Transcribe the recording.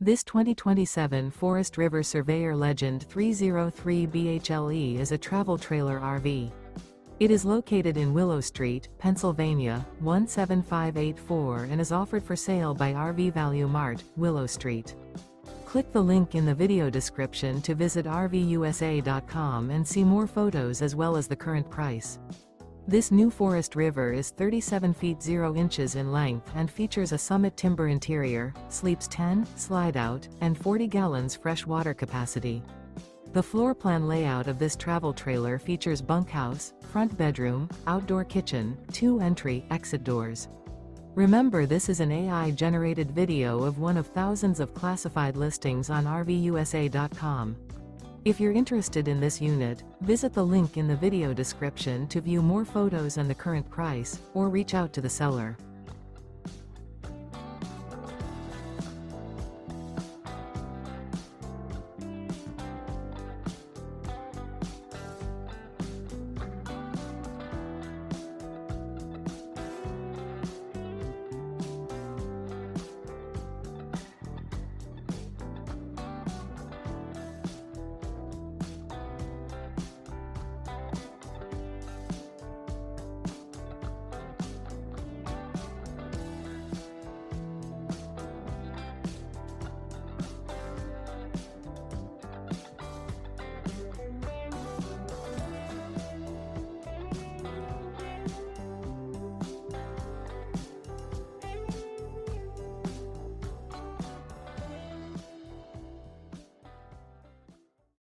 This 2027 Forest River Surveyor Legend 303 BHLE is a travel trailer RV. It is located in Willow Street, Pennsylvania, 17584 and is offered for sale by RV Value Mart, Willow Street. Click the link in the video description to visit RVUSA.com and see more photos as well as the current price. This new Forest River is 37 feet 0 inches in length and features a summit timber interior, sleeps 10, slide-out, and 40 gallons fresh water capacity. The floor plan layout of this travel trailer features bunkhouse, front bedroom, outdoor kitchen, 2 entry/exit doors. Remember, this is an AI-generated video of one of thousands of classified listings on RVUSA.com. If you're interested in this unit, visit the link in the video description to view more photos and the current price, or reach out to the seller.